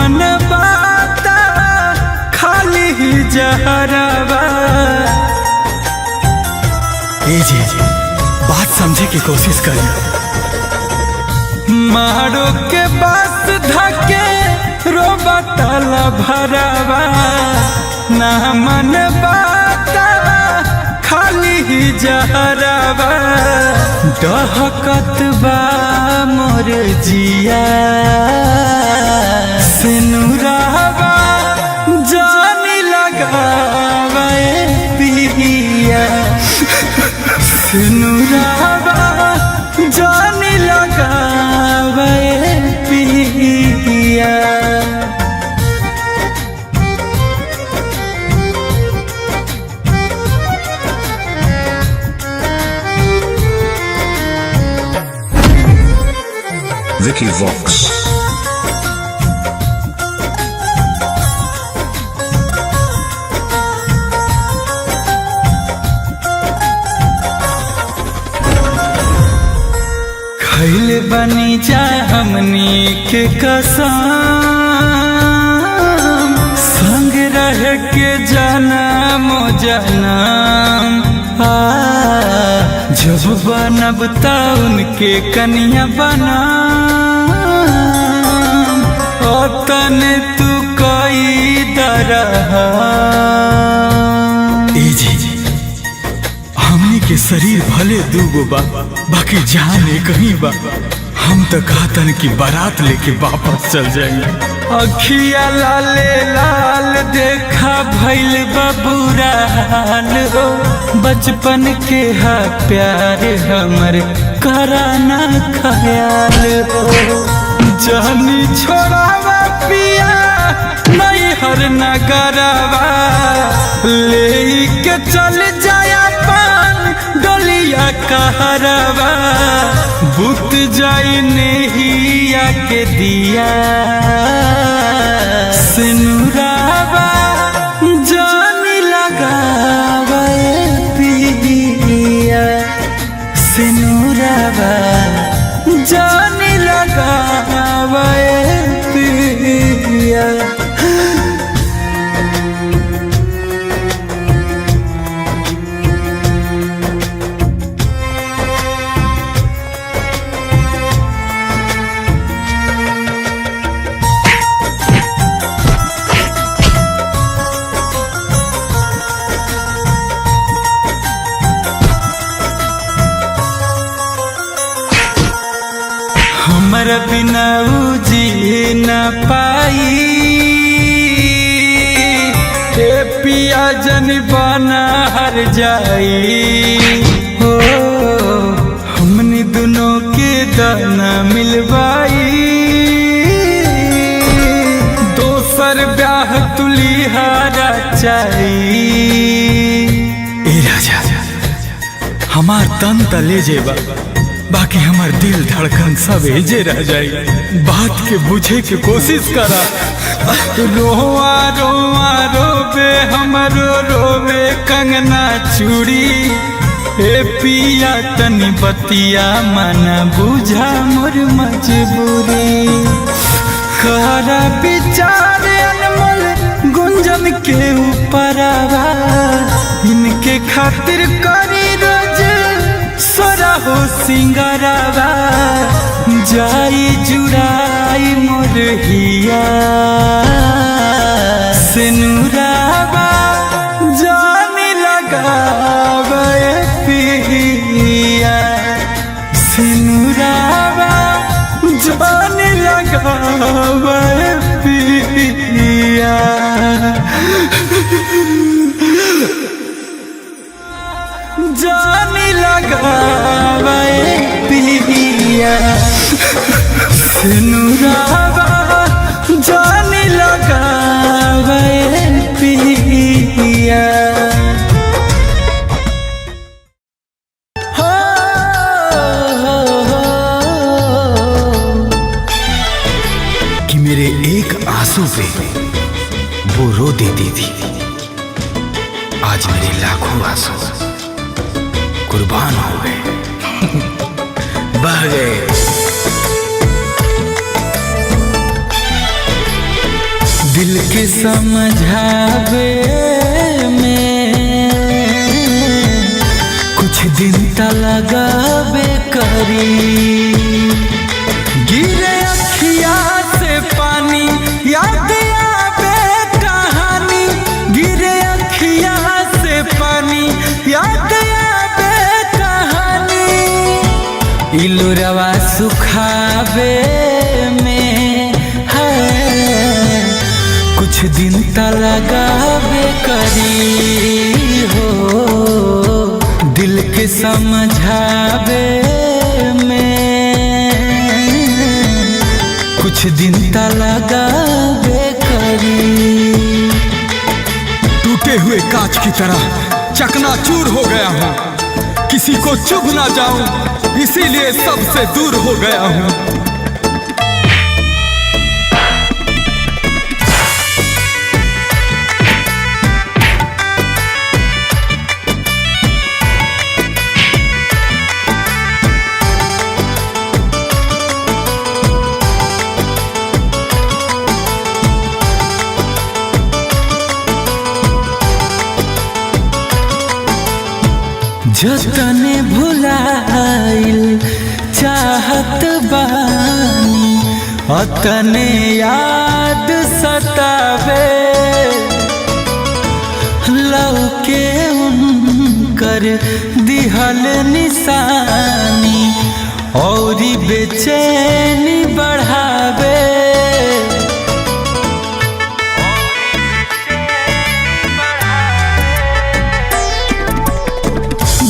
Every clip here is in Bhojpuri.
मन बाता खाली ही जहरवा। जी बात समझे की कोशिश करिए। मारो के बस धके रोबा ताला भरवा। ना मन बाता खाली ही जहरवा। डहकत बा मोर जिया सिनुरवा। जानी लगावा पिया सिनुरवा। जानी लगावा पिया। Vicky Vox. खैल बनी जा हमनी के कसम। संग रह के जनम जनम। जब बनब त उनके कन्या बना। तन तू कोई दरहा। जी हमनी के शरीर भले दूगो बा बाकी जान एक ही बा। हम तो कहतन की बारात लेके वापस चल जाएंगे। अखिया लाले लाल देखा भैल बबूरा हाल हो। बचपन के हा प्यार हमर कराना ख्याल हो। जानी छोड़ावा पिया नहीं हर नगरवा। ले के चल जाया पान डोलिया कहरवा। बुत जाई नेहिया के दिया सिनुरवा। जानी लगावा पिया सिनुरवा। जानी लगावा पिया। हमर बिना जी न पाई। हे पिया जन बना हर जाई हो। हमनी दोनों के दाना मिलवाई। दोसर ब्याह तुलिहारा चाही। ए राजा हमार तन तले जेबा बाकी हमार दिल धड़कन सब एजे रह जाई। बात के बुझे के कोशिश करा। रोआ रोआ रोबे हमरो रोबे कंगना चूड़ी। ए पिया तनी बतिया मना बुझा मोर मजबूरी। करा विचार अनमोल गुंजन के ऊपरवा। इनके खातिर करी रोज सोरा हो सिंगरवा। जाई जुड़ाई मोर हिया सिनुरवा। जानी लगावा पिया सिनुरवा। जानी लगावा पिया। जानी लगावा पिया सिनुरवा। जानी लगावा पिया। कि मेरे एक आंसू पे वो रो देती थी। आज मेरे लाखों आंसू कुर्बान हो गए, बह गए। के समझावे में कुछ दिन त लगावे करी। गिरे अखिया से पानी याद आवे कहानी, गिरे अखिया से पानी याद आवे कहानी। इलुरवा सुखावे में है कुछ दिन त लगावे करी हो। दिल के समझावे में कुछ दिन त लगावे करी। टूटे हुए कांच की तरह चकनाचूर हो गया हूँ, किसी को चुभ ना जाऊं इसीलिए सबसे दूर हो गया हूँ। जतने भुलाइल चाहत बानी अतने याद सतावे। लौके उनकर दिहल निशानी और बेचैनी बढ़ावे।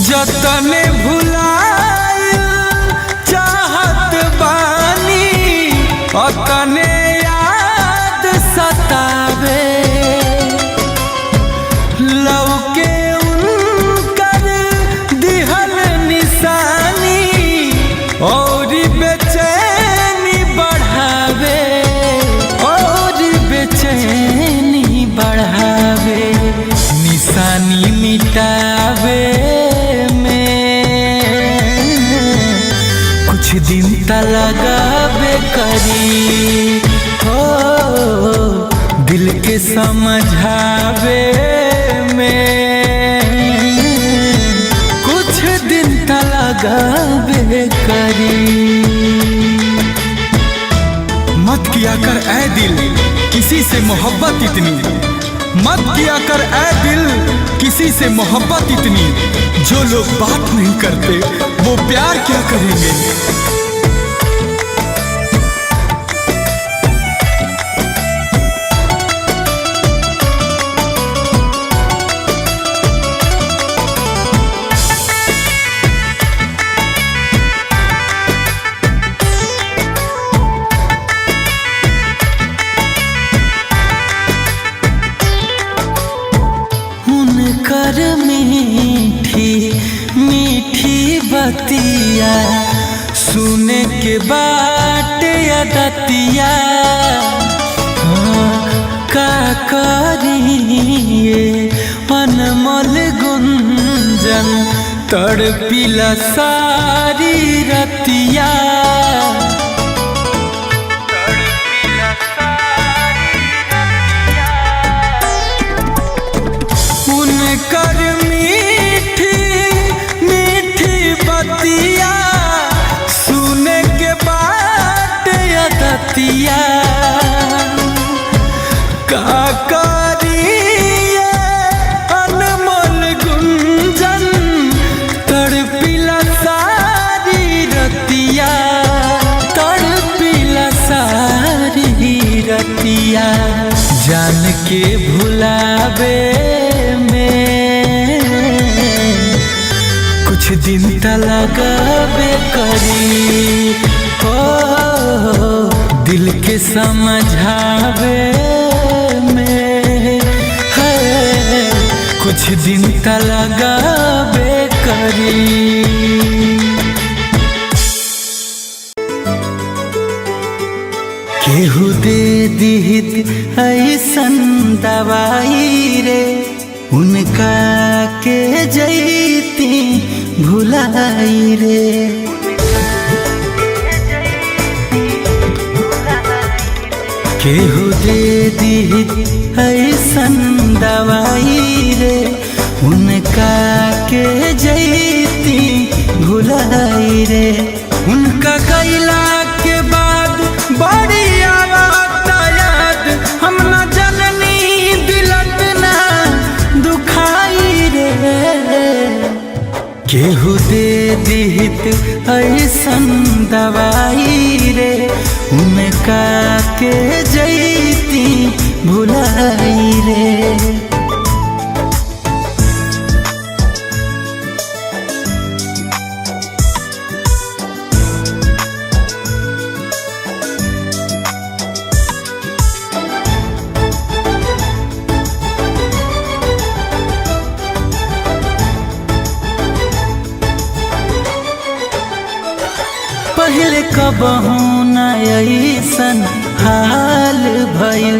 जतने भुलाइल चाहत बानी अतने याद सतावे। लौके उनकर दिहल निशानी और बेचैनी बढ़ावे, और बेचैनी बढ़ावे। निशानी मिटावे कुछ दिन त लगावे करी हो। दिल के समझावे में कुछ दिन त लगावे करी। मत किया कर ऐ दिल किसी से मोहब्बत इतनी, मत किया कर ऐ दिल किसी से मोहब्बत इतनी। जो लोग बात नहीं करते वो प्यार क्या करेंगे। कर मीठी मीठी बतिया सुने के बाट अदतिया। का करिए अनमोल गुंजन तड़पिला सारी रतिया। कर मीठी मीठी बतिया सुने के बाद अदतिया। का करिए अनमोल गुंजन तड़पिला सारी रतिया, तड़पिला सारी रतिया। जान के भुलावे कुछ दिन त लगावे करी हो। दिल के समझावे में है कुछ दिन त लगावे करी। केहू दे दिहित ऐसन दवाई रे उनका के जैती भुलाई रे। केहू दे दी ऐसन दवाई रे उनका के जैती भुलाई रे। उनका गैला के बाद बड़ी आवत याद, हम न जननी दिलत ना दुखाई रे। केहू दे दिहित ऐसन दवाई रे उनका के जैती भुलाई रे। पहले कबहू न ऐसन हाल भइल,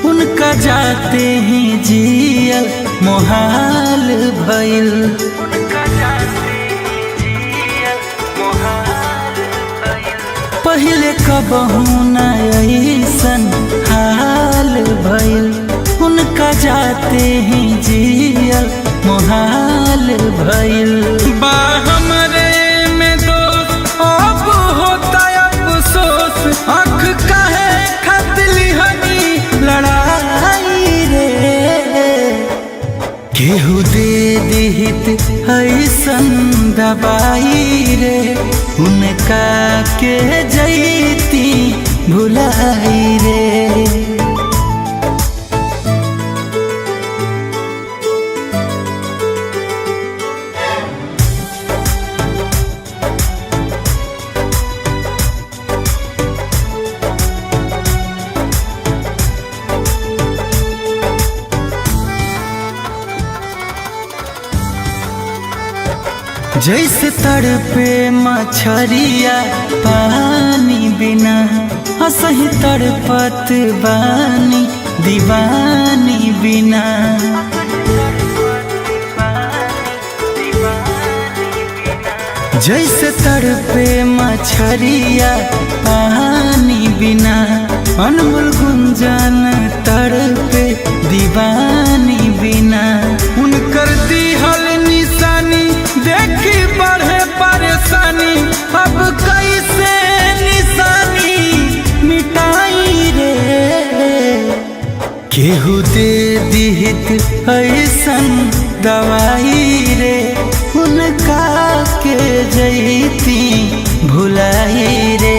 उनका जाते ही जियल मोहाल भइल। पहले कबहू न ऐसन हाल भइल, उनका जाते ही जियल मोहाल भइल। बा हमरे में दोस्त अब होता अफसोस, आँख काहे खतली हनी लड़ाई रे। केहू दे दिहित ऐसन दवाई रे उनका के जैती भुलाई रे। जैसे तड़पे मछरिया पानी बिना, असही तड़पत बानी दीवानी बिना। जैसे तड़पे मछरिया पानी बिना, अनमोल गुंजन तड़पे दीवानी बिना। उनकर दिहल निशानी देखी बढ़े परेशानी, अब कैसे निशानी मिटाई रे। केहू दे दिहित ऐसन दवाई रे उनका के जैती भुलाई रे।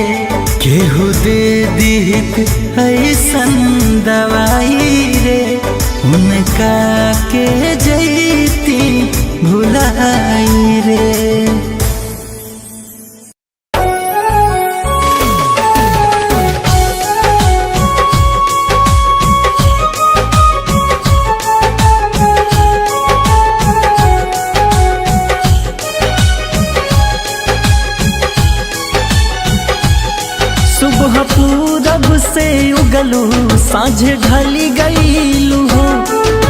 केहू दे दिहित ऐसन दवाई रे उनका के जैती भुलाई रे। सुबह पूरब से उगलू साँझ ढली गईलू हो,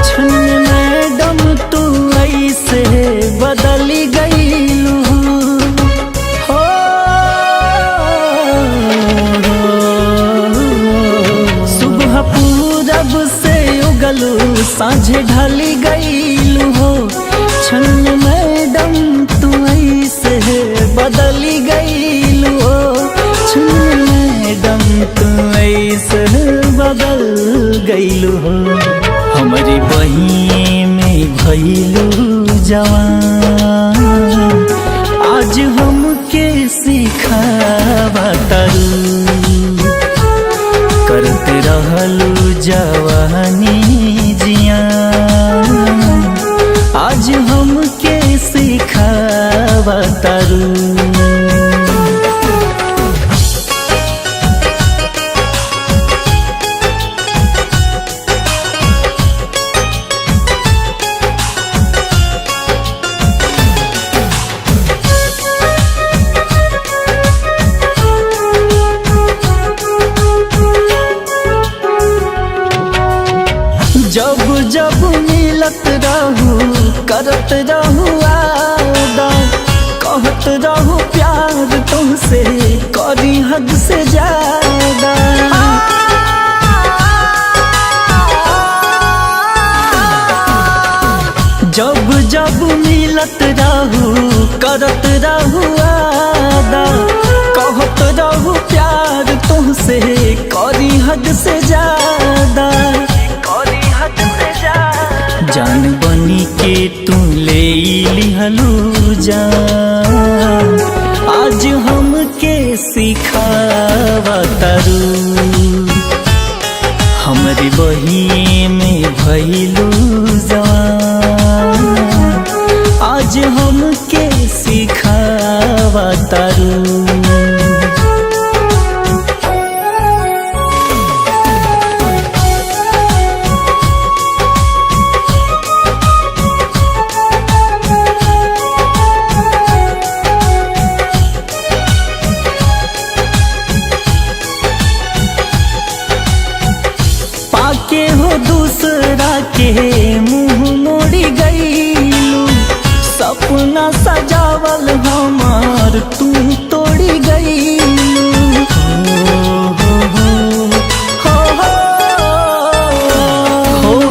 क्षण मैडम तू ऐसे बदली गईलू हो। सुबह पूरब से उगलू साँझ ढली गईलू हो, क्षण मैडम तू ऐसे बदली गईलू हो। मैडम तू ऐसे बदल गईलू हो, हमारी बहिन में भइलू जवान। आज हमके सिखावा तारू, करते रहलू जवानी जियान। आज हमके सिखावा तारू। जब जब मिलत रहू करत रहू वादा, कहत रहू प्यार तुमसे करी हद से ज्यादा। मिलत रहू करत रहू वादा, कहत रहू प्यार तुमसे करी हद से ज्यादा, जान बनी के तू ले लिहलू जान, आज हमके सिखावा तारू, हमरी बहिए में भइलू जवान, आज हमके सिखावा तारू। पाके हो दूसरा के मुंह मोड़ी गईलू, सपना सजावल हमार तू तोड़ी गईलू,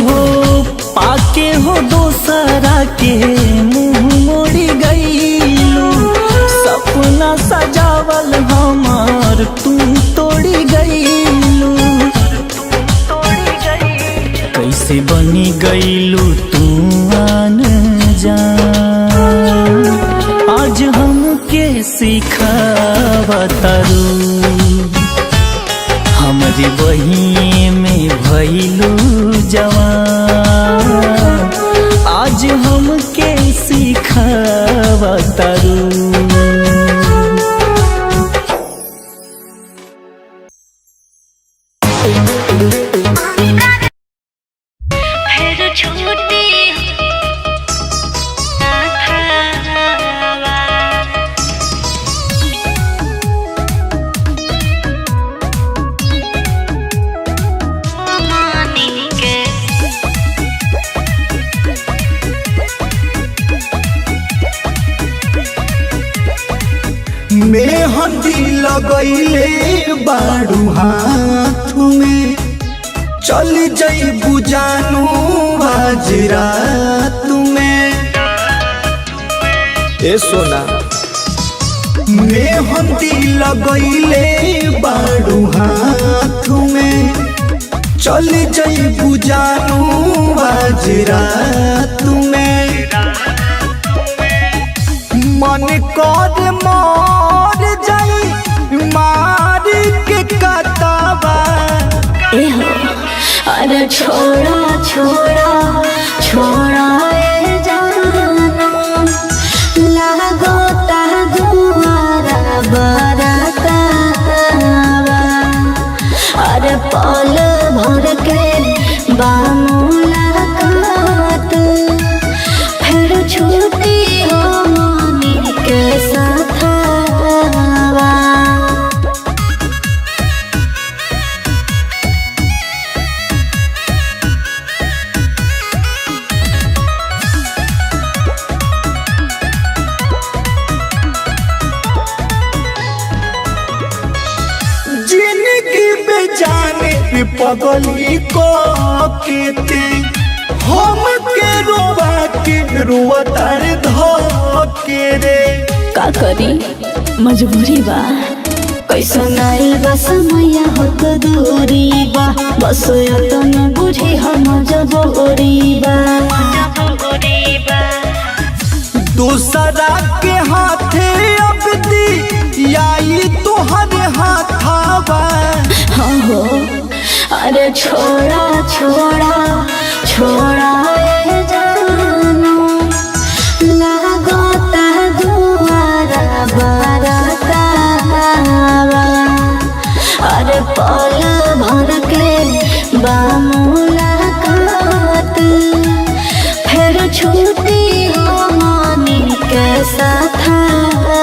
हो पाके हो दूसरा के मुंह मोड़ी गईलू, सपना सजावल हमार तू तोड़ी गईलू, कैसे बनी गईलू तू आन जान, आज हमके सिखावा तारू, हमरी बहिए में भइलू जवान, आज हमके सिखावा तारू। मेहंदी लगैले बारू हाथ में, चल जइबू जानू आज रात में। ए सोना मेहंदी लगैले बारू हाथ में, चल जइबू जानू आज रात में। मन कर मार जाई मार के कतावा, अरे छोड़ा छोड़ा छोड़ा ए जाना, लागो ता दुआरा बरतावा, अरे पल भर के बामुलाकात, फिर छूटी हो मनी के साथवा। जाने पगली को केते हम के रोवा के रोवतार धोके रे, का करी मजबूरी बा, कैसन आइल बा समय होत दूरी बा, बस यतन बुझी हम जबोरी बा। दूसरा के हाथे अब दी याई तुहरे हाथावा, हाँ हो अरे छोड़ा छोड़ा छोड़ा ए जानू, लागो ता दुआरा बरतावा, अरे पल भर के बामुलाकात, फिर छूटी हो मनी के साथवा।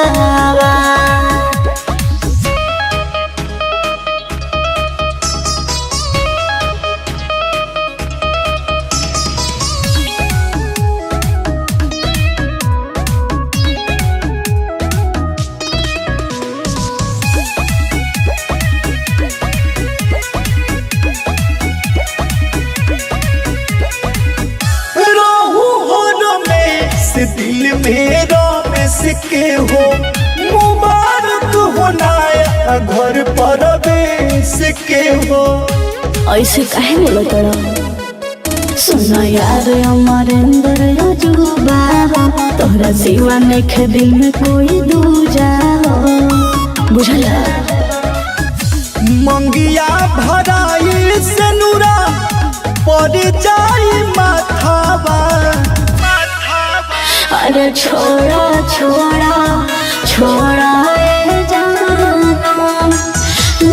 दिल में रमेश के हो मुबारक हो नया घर परवेश के हो। ऐसे काहे बोलो तड़ा सुना यार अमरेंद्र अजूबा तोहरा सिवा नइखे दिल में कोई दूजा बुझला। मंगिया भराई से नूरा पड़ जाई माथावा। अरे छोड़ा छोड़ा छोड़ा ए जाना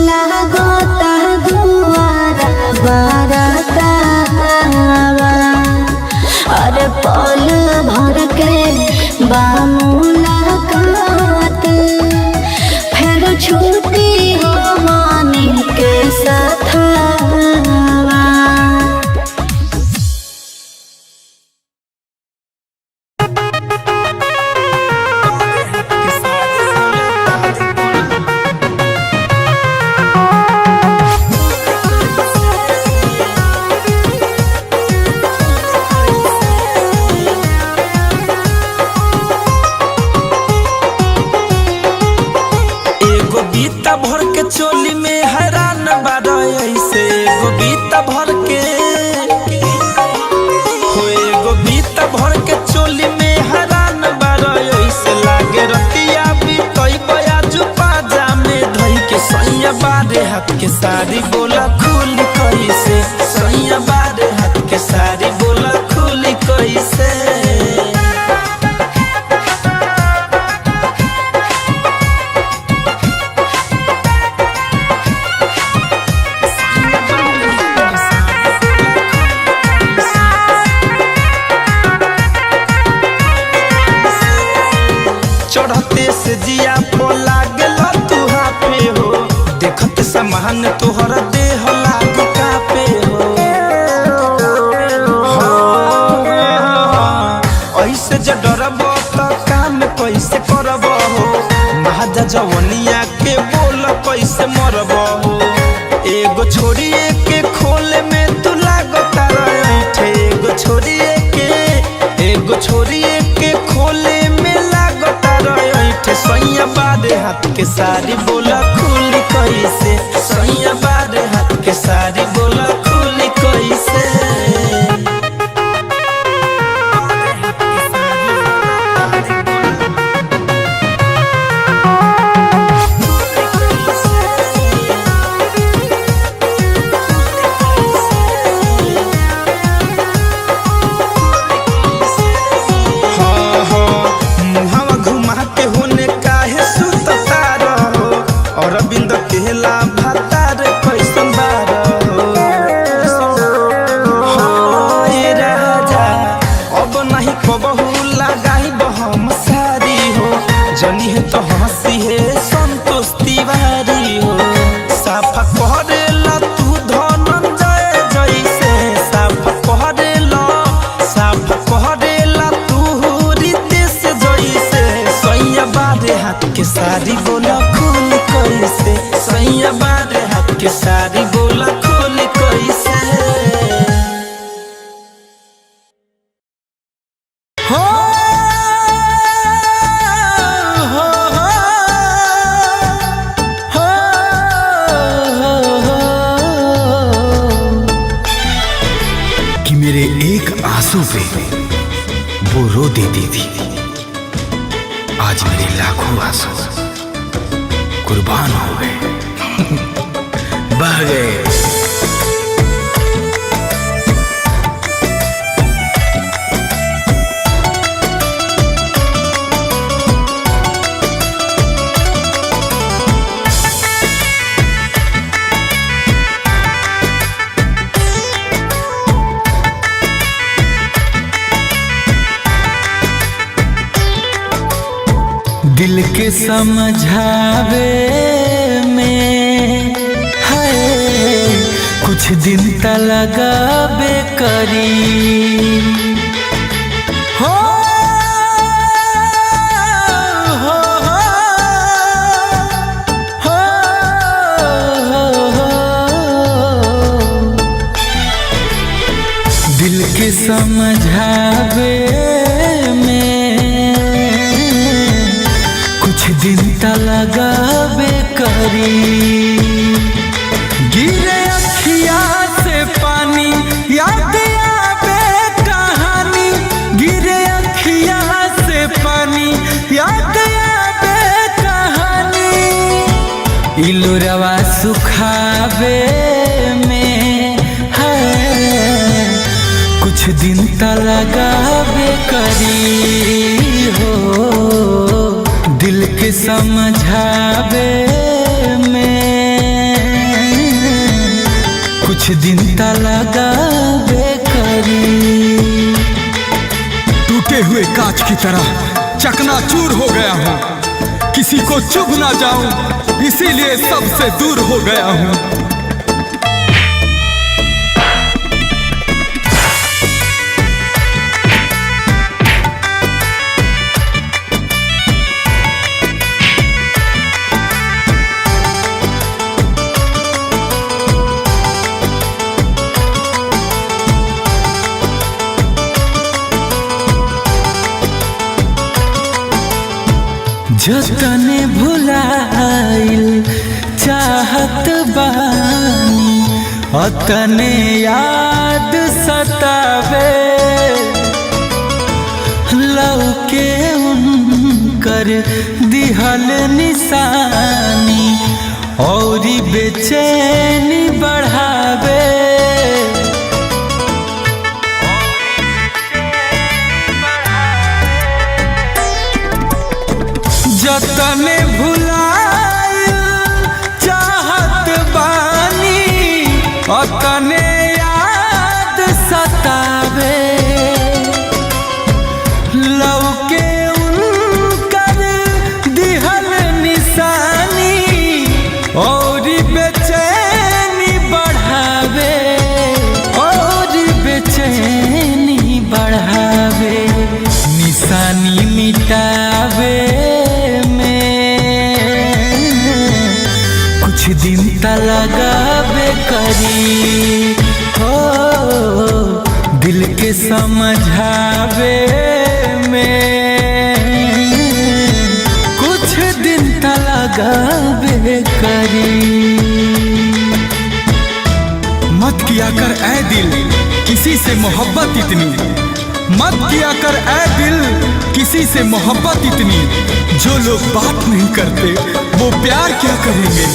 लागता दुआरा बाराता। अरे पल भर के बामुलाकात फिर छूटी हो मानी के साथ। भर के चोली में हैरान बारा ऐसे गोबीता भर के होए गोबीता भर के चोली में हैरान बारा ऐसे लागे रतिया भी तई बया जुपा जामे धई के सैया बारे हाथ के साड़ी बोला खुली कैसे सैया बारे हाथ के साड़ी बोला खुली कैसे। चढ़ते से जिया पोला गेला तू हाफे हो देखत सामान तोहर देह लाग कापे हो। ऐसे ज डरब त काम कैसे करब हो महाजा जवनिया के बोल कैसे मरब हो। एगो छोड़िए के खोले में तू लागता रहे एगो छोड़िए के खोले में लागता रहे सैया बारे हाथ के साड़ी बोला खुली कैसे सैया बारे हाथ के साड़ी बोला खुली कैसे। जनी है तो हंसी है संतोष तिवारी हो साफा कहरेला तू धनंजय जैसे साफा कहरेला तू रितेश जैसे सैया बारे हाथ के साड़ी बोला खुली कैसे सैया बारे हाथ के साड़ी बोला खुली कैसे। मेरे एक आंसू पे वो रो देती थी आज मेरे लाखों आंसू कुर्बान हो गए बह गए। दिल के समझावे में है कुछ दिन त लगाबे करी हो दिल के समझावे में लगावे करी। गिरे अखिया से पानी याद आवे कहानी, गिरे अखिया से पानी याद आवे कहानी। इलोरवा सुखावे में है कुछ दिन त लगावे करी हो, दिल के समझावे में कुछ दिन त लगावे करी। टूटे हुए कांच की तरह चकनाचूर हो गया हूँ, किसी को चुभ ना जाऊं इसीलिए सबसे दूर हो गया हूँ। जतने भुलाइल चाहत बानी अतने याद सतावे, लौके उनकर दिहल निशानी औरी बेचैनी बढ़ावे। जतने भुलाइल चाहत बानी अतने याद सतावे, लौके उनकर दिहल निशानी और बेचैनी बढ़ावे, और बेचैनी बढ़ावे। निशानी मिटावे दिन त लगावे करी हो, दिल के समझावे में कुछ दिन त लगावे करी। मत किया कर ऐ दिल किसी से मोहब्बत इतनी, मत किया कर ऐ दिल किसी से मोहब्बत इतनी। जो लोग बात नहीं करते वो प्यार क्या करेंगे।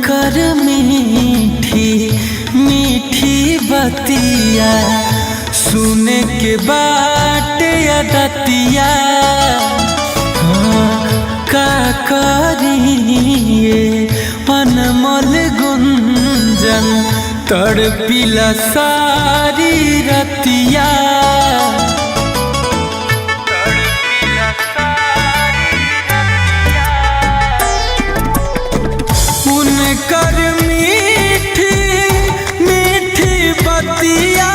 कर मीठी मीठी बतिया सुने के बाट अदतिया, का करिए अनमोल गुंजन तड़पिला सारी रतिया। कर मीठी मीठी बतिया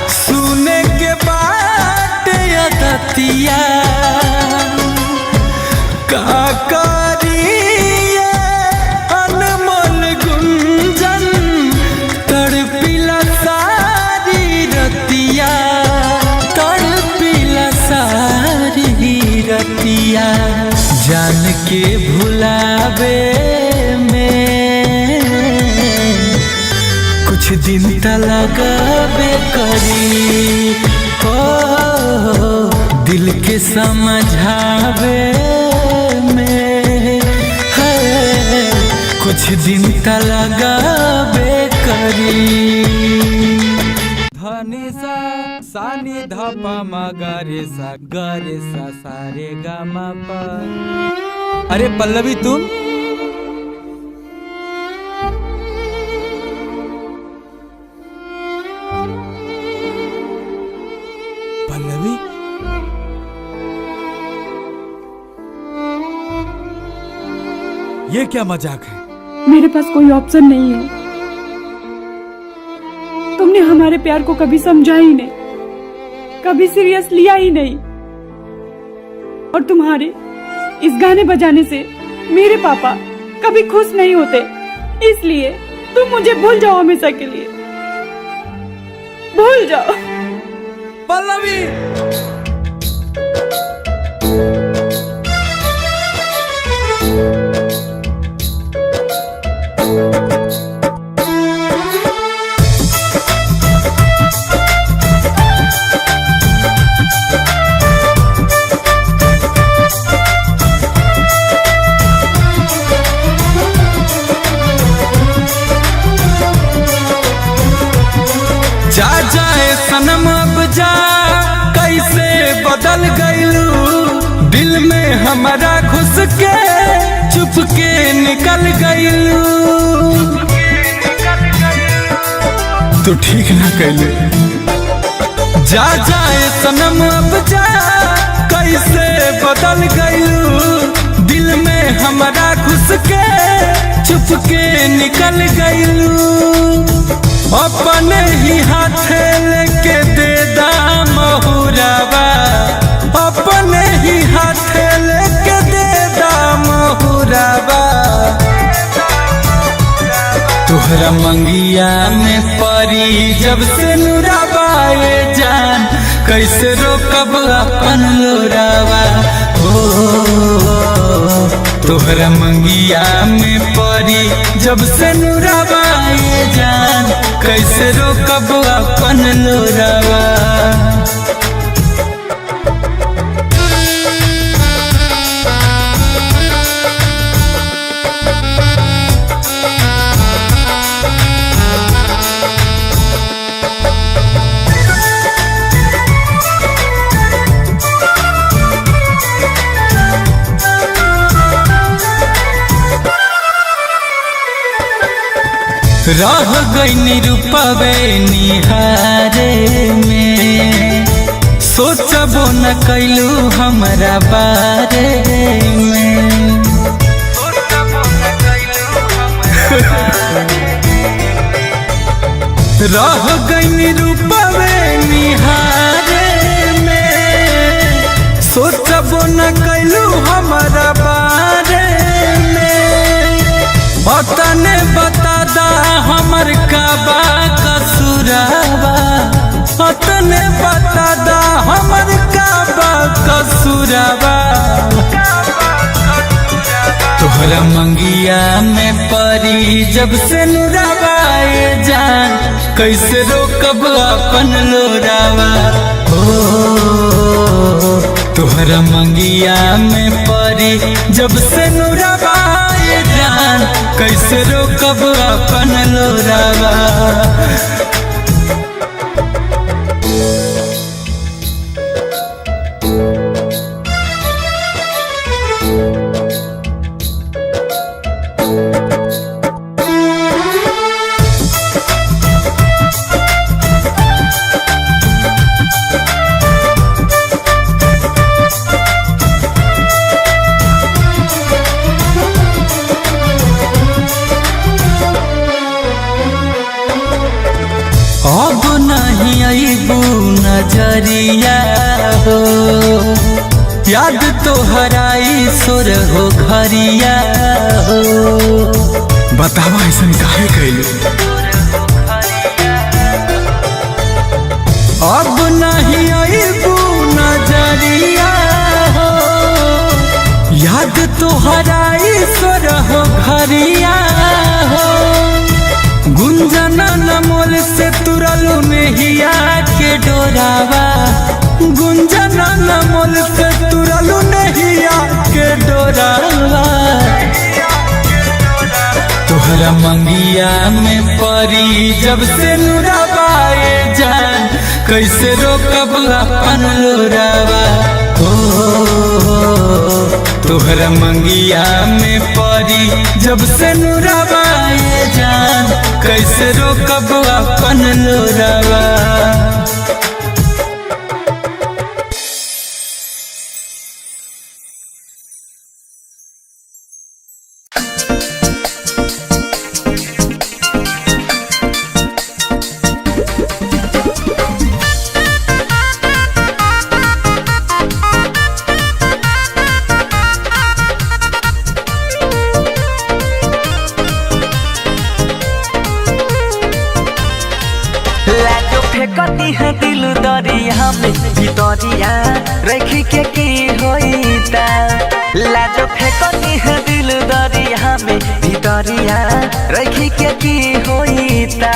सुने के बाट अदतिया, का करिए अनमोल गुंजन तड़पिला सारी रतिया, तड़पिला सारी रतिया। जान के भुलावे कुछ दिन त लगावे करी हो, दिल के समझावे में है कुछ दिन त लगावे करी। धनी सा सानी धपा मा गरे सा सारे गा मा पा। अरे पल्लवी तुम पल्लवी, ये क्या मजाक है? मेरे पास कोई ऑप्शन नहीं है। तुमने हमारे प्यार को कभी समझा ही नहीं, कभी सीरियस लिया ही नहीं। और तुम्हारे इस गाने बजाने से मेरे पापा कभी खुश नहीं होते, इसलिए तुम मुझे भूल जाओ, हमेशा के लिए भूल जाओ। पल्लवी जा जाए सनम अब जा, कैसे बदल गईलू, दिल में हमारा घुस के चुप के निकल गईलू। तो ठीक ना कैले। जा जाए सनम अब जा, कैसे बदल गईलू, दिल में हमारा घुस के चुप के निकल गईलू। अपने ही हाथ लेके दे दाम हुरावा, अपने ही हाथ लेके दे दाम हुरावा। तोहरा मंगिया में परी जब से नुरावा ये जान, कैसे रोकब अपन लोरावा। तोहरा मंगिया में परी जब से नुरावा ये जान, कैसे रोकब अपन लोरावा। रह गई रूपवे निहारे में, सोचबो न कैलू हमरा बारे में। रह गई रूपवे निहारे में, सोचबो न कैलू हमरा बारे में। तने बता दा हमर का बा कसूरावा, तने बता दा हमर का बा कसूरावा। तोहरा मंगिया में परी जब से नुरावा ये जान, कैसे रोकब अपन लोरावा। तोहरा मंगिया में परी जब से नुरावा ये जान, कैसे रोकब अपन लोरावा। अब नहीं अबू नजरिया हो, याद तो हराई सुर हो घरिया हो। बतावा ऐसा काहे कैलू। अब नहीं अबू नजरिया हो, याद तो हराई सुर हो घरिया हो। गुंजना नमोल से तुरलू नहिया के डोरावा, गुंजना नमोल से तुरलू नहिया के डोरावा। तोहरा मंगिया में परी जब से नुरावा ये जान, कैसे रोकब अपन लोरावा। तोहरा मंगिया में परी जब से नुरावा ये जान, कैसे रोकब अपन लोरावा। फेंकती है दिल दरिया में भितरिया रखी के की होईता लाजो फेंकती है दिल दरिया में भितरिया रखी के की होईता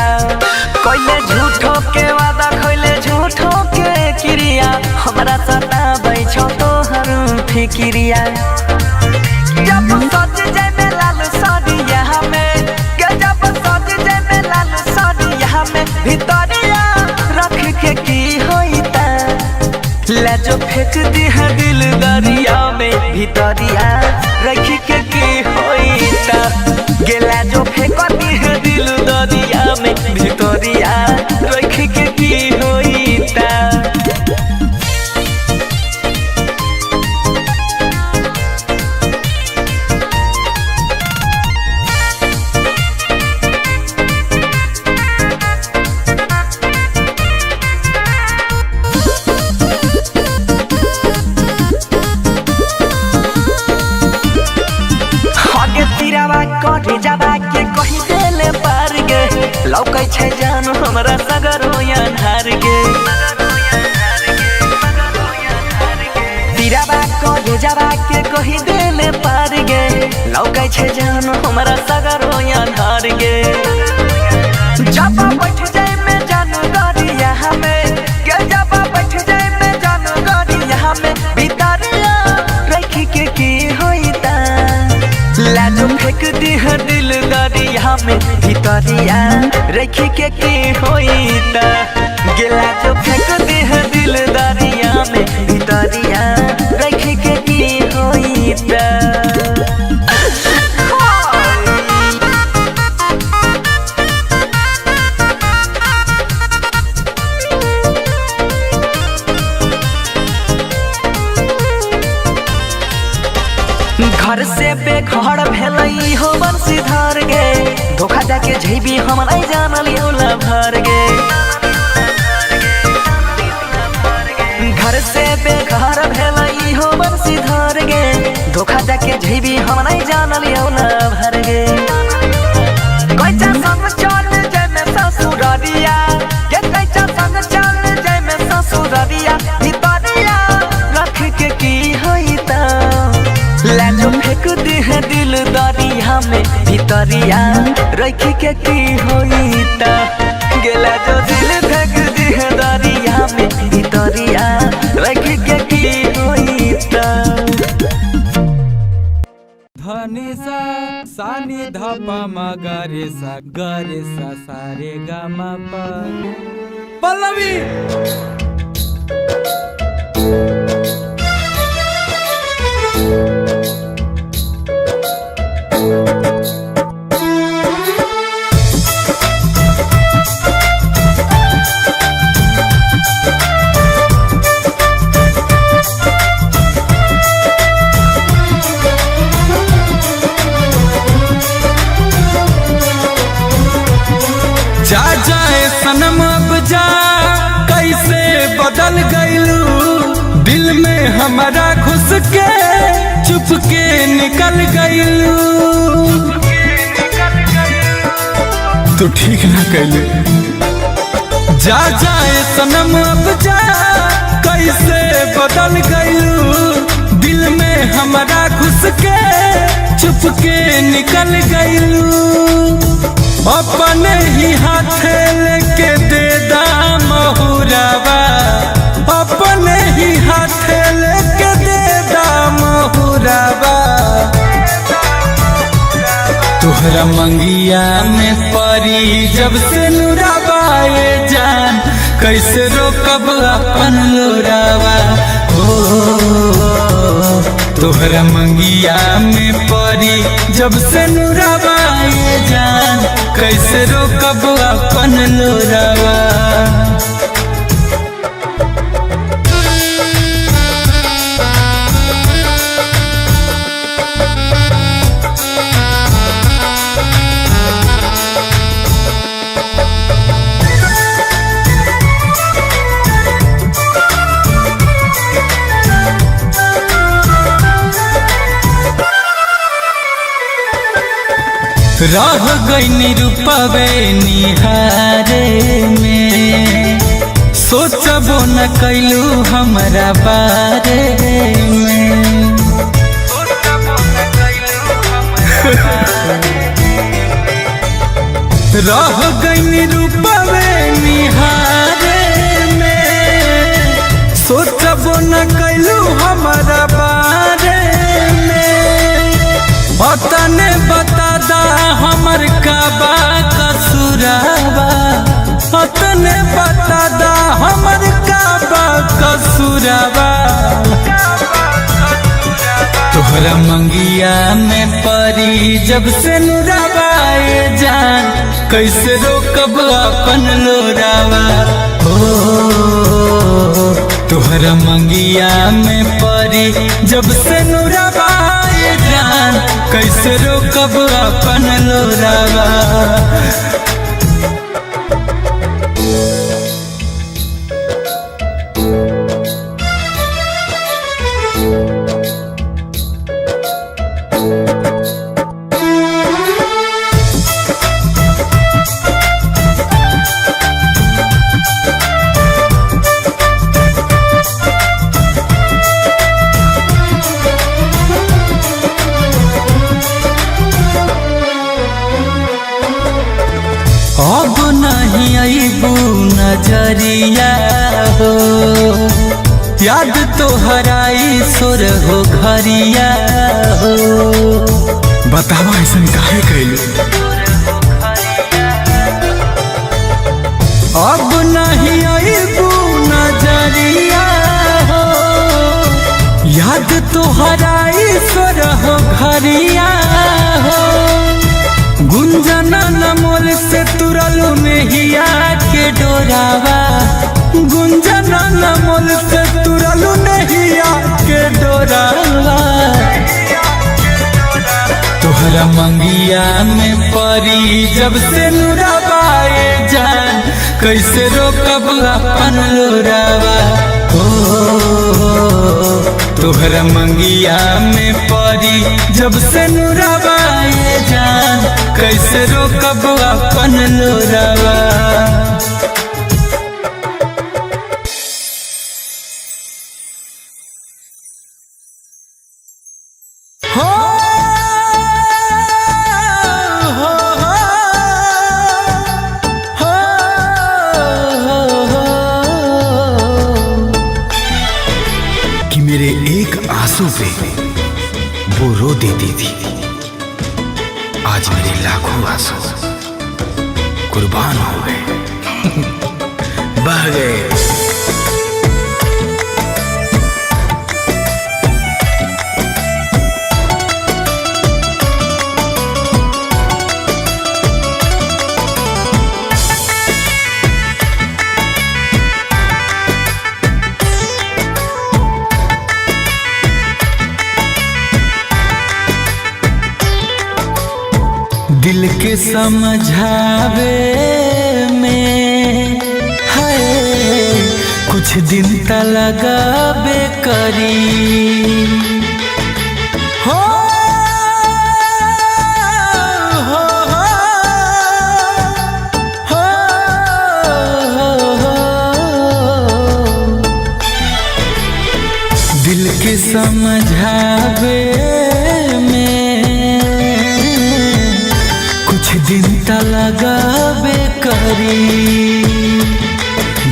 कोइले झूठो के वादा खोइले झूठो के क्रिया हमरा सता बैठो तो हर फिक्रिया जब सज जाए में लाल सरिया में जब सज जाए में लाल सरिया में भितरिया रख के की होईता लाजो फेंक दी है दिल दरिया में भितरिया रख के की होईता गेला जो फेंक दी है दिल दरिया में भितरिया रख के की होईता कटे जाबा के कही देले पार गे लौकै छै जान हमरा सगर होया धार गे तीराबा कटे जाबा के कही देले पार गे लौकै छै जान हमरा सगर होया धार गे जब बैठ जाए में जान गरिया हमें के जब बैठ जाए में जान गरिया हमें भितरिया रख के की होईता लाजो फेंक दी है दिल दरिया में भितरिया रख के की होईता गेला जो फेंक दी है दिल दरिया में भितरिया रख के की होईता घर से बेघर भेलई हो बंसी धर गे धोखा जाके झेबी हम नहीं जानल होला भर गे घर से बेघर भेलई हो बंसी धर गे धोखा जाके झेबी हम नहीं जानल होला भर गे कैसा संग चल जाए में ससुररिया के कैसा संग चल जाए में ससुररिया भितरिया रख के की होईता लाजो फेंक दी है दिल दरिया में भितरिया रख के की होईता गेला जो दिल फेंक दी है दरिया में भितरिया रख के की होईता धनी सा सानी धपा मा गरे सा सारे गा मा पा पल्लवी जा जाए सनम अब जा कैसे बदल गईलू दिल में हमारा घुस के चुप के निकल गईलू तो ठीक ना कैलू जा जाए सनम अब जा कैसे बदल गईलू दिल में हमारा घुस के चुप के निकल गईलू अपने ही हाथ लेके दे दाम हुरावा अपने ही हाथ लेके दे दाम हुरावा तोहरा मंगिया में परी जब से नुरावा ये जान कैसे रोकब अपन लोरावा तोहरा मंगिया में परी जब से नुरावा ये जान कैसे रोकब अपन लोरावा रह गई रूपवे निहारे में सोचबो न कैलू हमरा बारे में। रह गई रूपवे निहारे में, सोचबो न कैलू हमरा बारे में। तने बता दा हमर का बा कसूराबा, तने बता दा हमर का बा कसूराबा। तोहरा मंगिया में परी जब से नुराबाए जान, कैसे रोकब अपन लोरावा हो। तोहरा मंगिया में परी जब से नुराबाए जान, कैसे रोकब अपन लोरावा। अब नहीं आईबू नजरिया हो, याद तो हराई सुर हो घरिया हो। बतावा ऐसा काहे कैलू? अब नहीं आईबू नजरिया हो, याद तो हराई सुर हो घरिया हो। गुंजना नमोल से तुरलू नहिया के डोरावा, गुंजना नमोल से तुरलू नहिया के डोरावा। तोहरा मंगिया में परी जब से नुराबाए जान, कैसे रोकब अपन लोरावा हो। तोहरा मंगिया में परी जब से नुराबाए जान, कैसे रोकब अपन लोरावा। हो हो हो कि मेरे एक आंसू पे वो रो देती थी, आज मेरे लाखों आंसू कुर्बान हो गए, बह गए। दिल के समझावे में है कुछ दिन त लगाबे करी। हो हो हो हो दिल के समझावे दिन त लगाबे करी।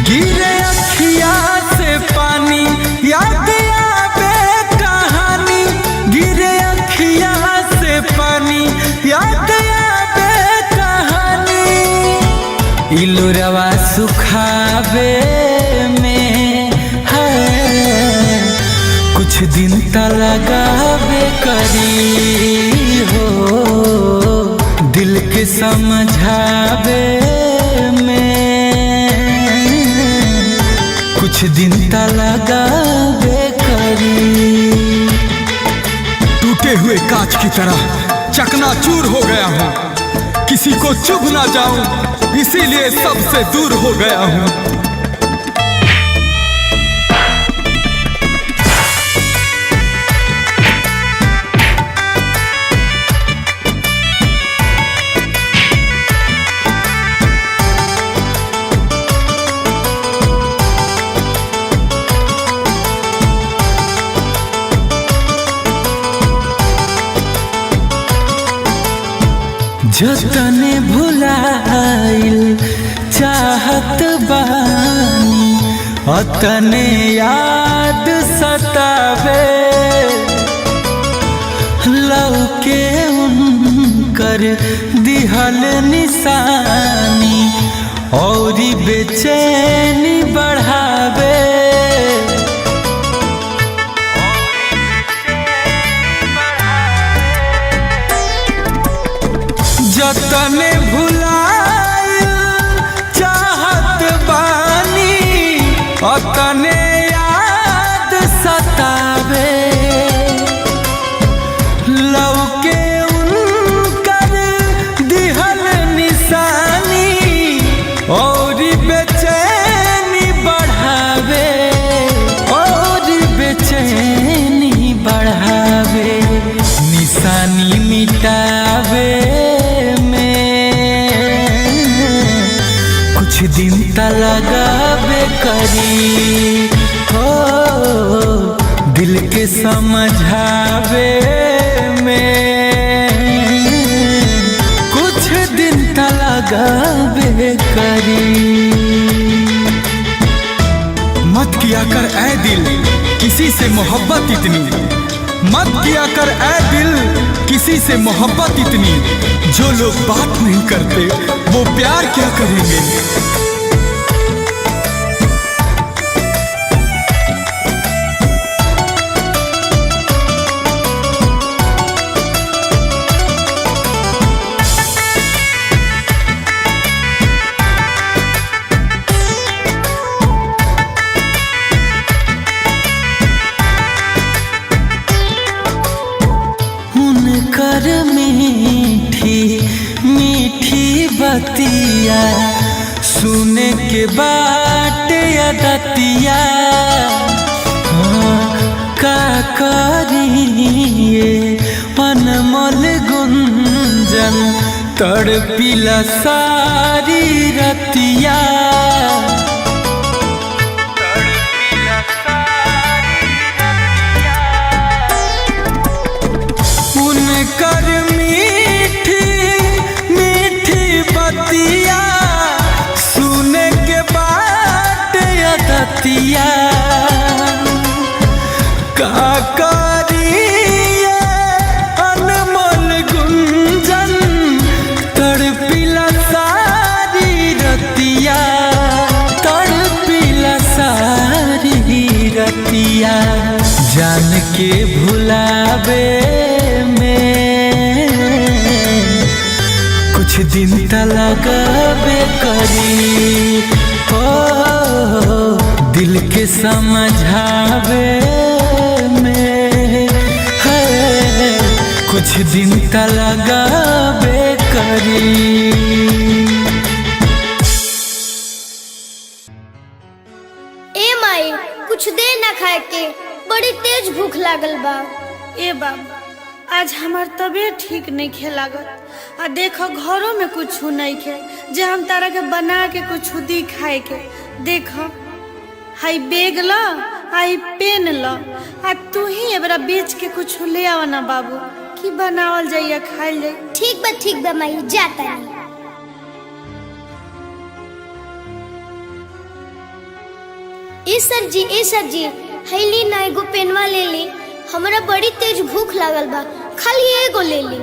गिरे अखिया से पानी याद आवे कहानी, गिरे अखिया से पानी याद आवे कहानी। इलोरवा सुखावे में है कुछ दिन त लगाबे करी हो। दिल के समझावे में कुछ दिन त लगाबे करी। टूटे हुए कांच की तरह चकनाचूर हो गया हूँ, किसी को चुभ ना जाऊं इसीलिए सबसे दूर हो गया हूँ। अतने याद सतावे लौके उनकर दिहल निशानी और बेचैनी बढ़ावे। जतने भुलाए चाहत बानी अतने याद सतावे लौके उनकर दिहल निशानी और बेचैनी बढ़ावे निशानी मिटावे कुछ दिन त लगावे करी हो दिल के समझावे में कुछ दिन त लगावे करी। मत किया कर ऐ दिल किसी से मोहब्बत इतनी, मत किया कर ऐ दिल किसी से मोहब्बत इतनी, जो लोग बात नहीं करते वो प्यार क्या करेंगे। कर मीठी मीठी बतिया सुने के बाट अदतिया का करिए अनमोल गुंजन तड़पिला सारी रतिया। कर मीठी मीठी बतिया सुने के बाद अदतिया का करिए अनमोल गुंजन तड़पिला सारी रतिया तड़पिला सारी रतिया जान के भुलावे कुछ दिन त लगावे करी हो दिल के समझावे में कुछ दिन त लगावे करी। ए माई कुछ दे ना खाए के, बड़ी तेज भूख लागल बा। ए बाबा आज हमार तबीयत ठीक नहीं खे लागत आ देखो घरों में कुछ नहीं खे जे हम तारा के बना के कुछ दी खाए के। देखो हाई बेग ला आई पेन ला आ तू ही एबरा बेच के कुछ ले आवा ना बाबू की बनावल जाइए खाइल जाए। ठीक बा माई जाता नहीं। ए सर जी हैली ना एगो पेनवा ले ली, हमरा बड़ी तेज भूख लागल बा, खाली एगो ले ली।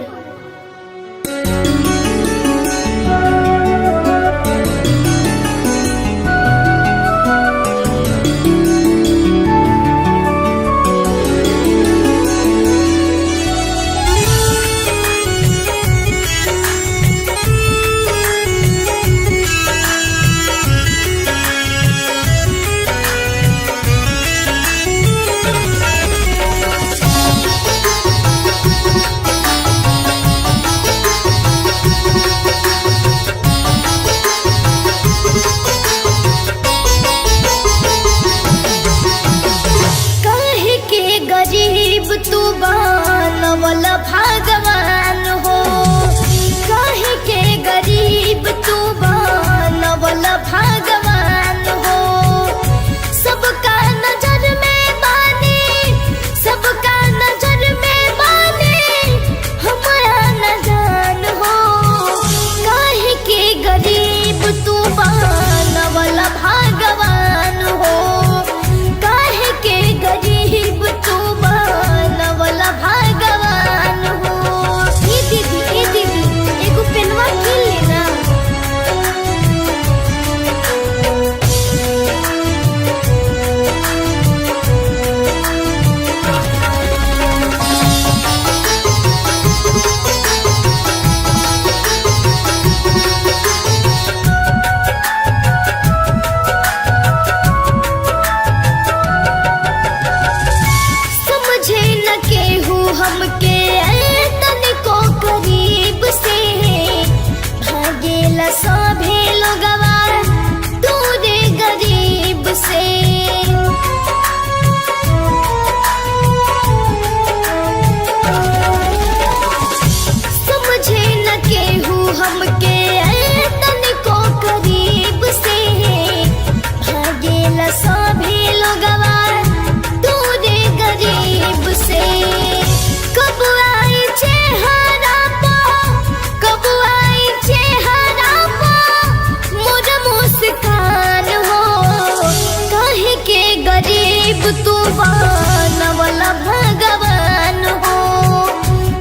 गरीब तू बनवला भगवान हो,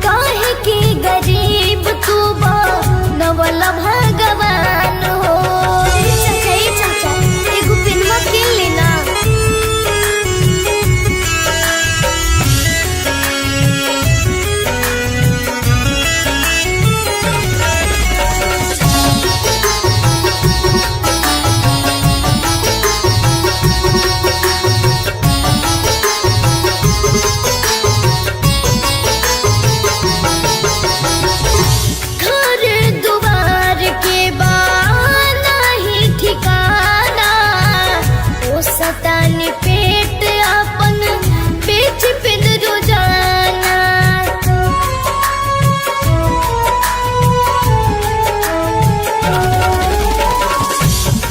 काहे के गरीब तू बनवला भगवान हो। चाचा एगो पेनवा किन लेना। सतानी पेट अपन बेच पिन रोजाना,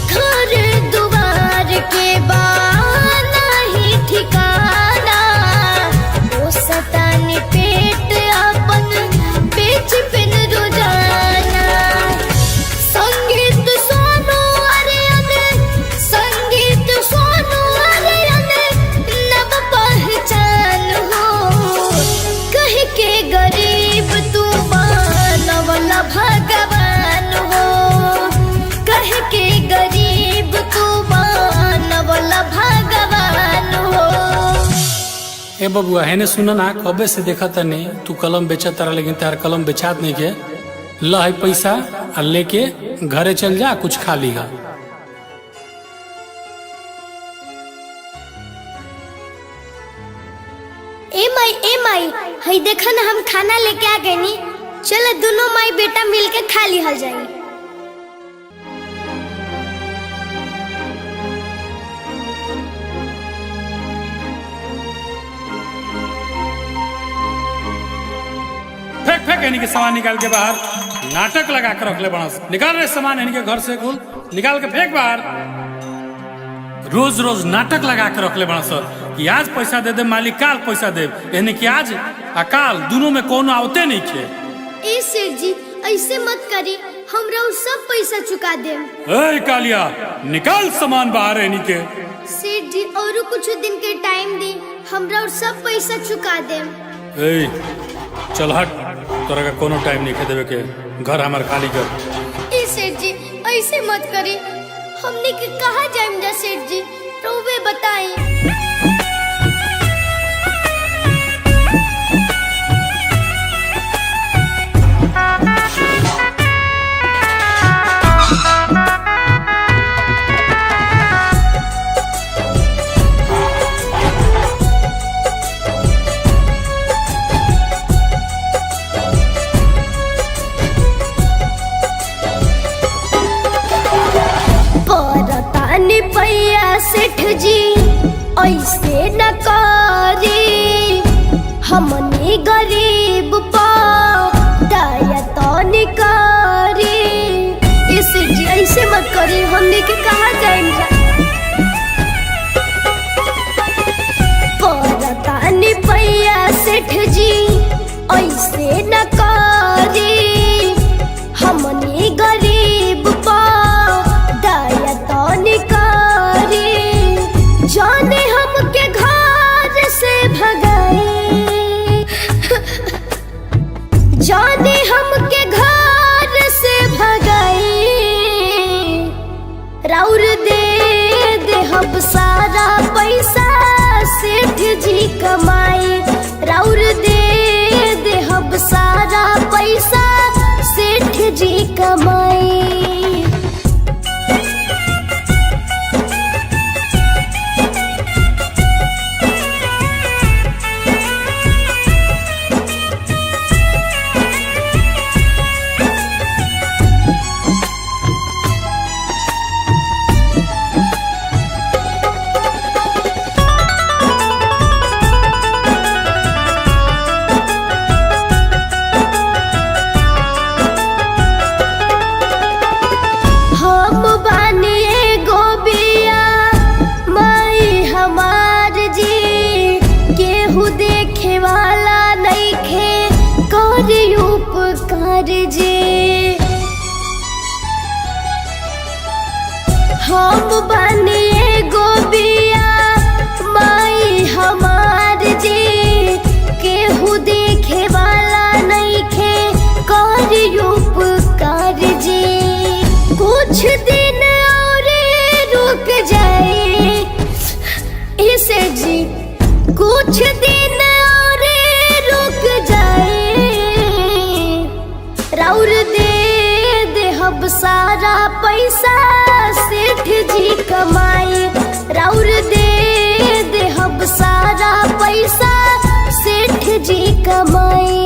घर दुआर के बाना ही ठिकाना, वो सतानी पेट अपन बेच पिन रोजाना। संगीत सोनू अरियन, संगीत सोनू अरियन नव पहचान हो, कह के गरीब तू बनवला भगवान हो, कह के गरीब तू बनवला भगवान हो। ए बबुआ है ने सुना ना, कबे से देखा तनी तू कलम बेचा तारा, लेकिन तार कलम बेचात नहीं के। ला है पैसा और लेके घरे चल जा, कुछ खा लीगा। ए माई हई देखा ना, हम खाना लेके आ गए नी, चलो दोनों माई बेटा मिलके खा लिहल जाए। फेंक फेंक इनके सामान निकाल के बाहर, नाटक लगा कर रख ले बड़ा। निकाल रहे सामान इनके घर से, कुल निकाल के फेंक बाहर। रोज रोज नाटक लगा के रख ले बड़ा सर कि आज पैसा दे दे मालिक, काल पैसा दे, यानी कि आज आ काल दोनों में कोनो आवते नहीं थे। ए सेठ जी ऐसे मत करी, हमरा उ सब पैसा चुका देम। ए कालिया निकाल सामान बाहर इनके। सेठ जी और कुछ दिन के टाइम दी, हमरा उ सब पैसा चुका देम। ए चल हट, तोरा का कोनो टाइम नहीं देवे के, घर हमार खाली कर। ए सेठ जी ऐसे मत करी, हमने के कहा जाएम जा सेठ जी, तो वे बताई। पैया सेठ जी ऐसे न करी, हमनी गरीब पा दया तो निकारी। ए सेठ जी ऐसे मत करी, हमनी के कहा जाएंगे। परतानी पैया सेठ जी ऐसे न करी, हमनी गरीब पा दया तो निकारी। जाने हमके घर से भगाई, जाने हमके घर से भगाई। राउर दे हम सारा पैसा सेठ जी कमाई, राउर दे हम सारा पैसा सेठ जी कमाई। जे हम बनिए गोबिया माई कुछ दिन और रुक जाए इसे जी, कुछ दिन और रुक जाए, राउर दे हब सारा पैसा सेठ जी कमाए, राउर दे हब सारा पैसा सेठ जी कमाए।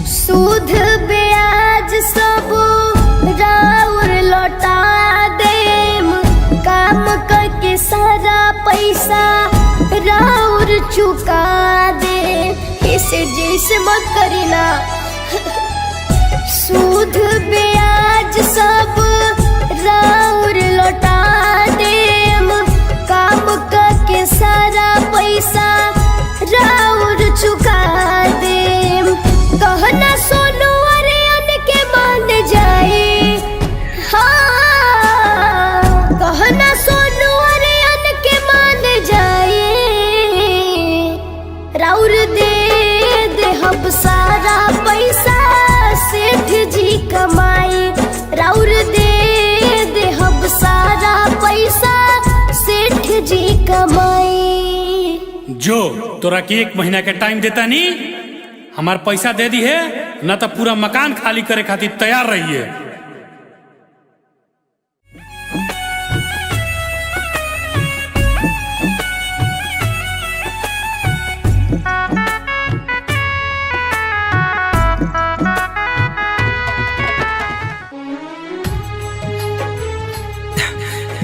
सूद ब्याज सब राउर लौटा देम, काम करके सारा पैसा राउर चुका दे, इसे जैसे मत करीना। सूद ब्याज सब राउर लौटा देम, काम करके सारा पैसा राउर चुका देम, कहना सोनू अरियन के मान जाए, हाँ कहना सोनू अरियन के मान जाए, राउर दे हब सारा पैसा सेठ जी कमाए, राउर दे हब सारा पैसा सेठ जी कमाए। जो तोरा के 1 महीना के टाइम देता नहीं, हमार पैसा दे दी है ना तो पूरा मकान खाली करे खातिर तैयार रहिए।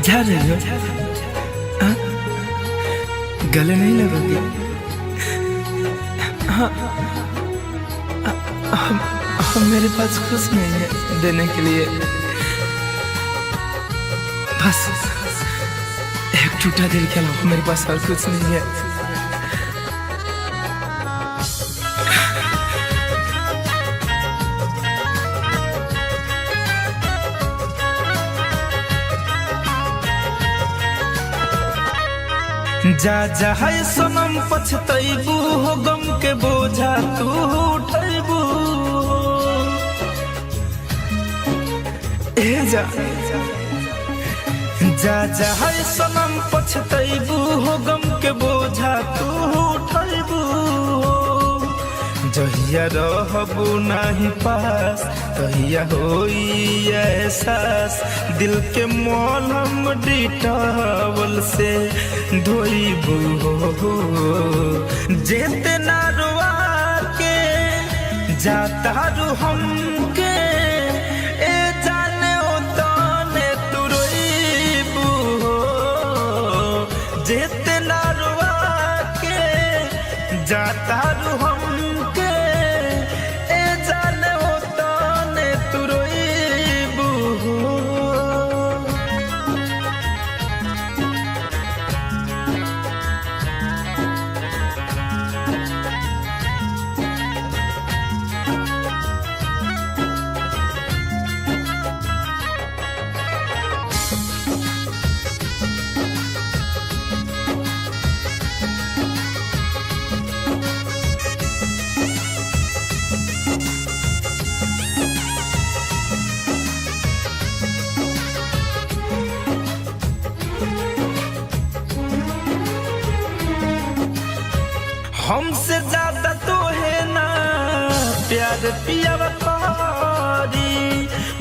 जा रही हो? हाँ? गले नहीं लगोगी? हाँ, हम मेरे पास कुछ नहीं है देने के लिए, बस एक टूटा दिल के अलावा मेरे पास और कुछ नहीं है। जा जा है सनम पछतैबू हो, गम के बोझा तू उठैबू। ए जा जा जा है सनम पछतैबू हो, गम के बोझा तू उठैबू। जहिया रहबू नाही पास तहिया होई एहसास, दिल के मलहम डिटॉवल से धोइबू हो। जेते ना रोआ के जाता रू हमके, ए जाने ओ ताने तू रोइबू हो। जेते ना रोआ के जाता रू हमके, हमसे ज्यादा तो है ना प्यार पिया कारी,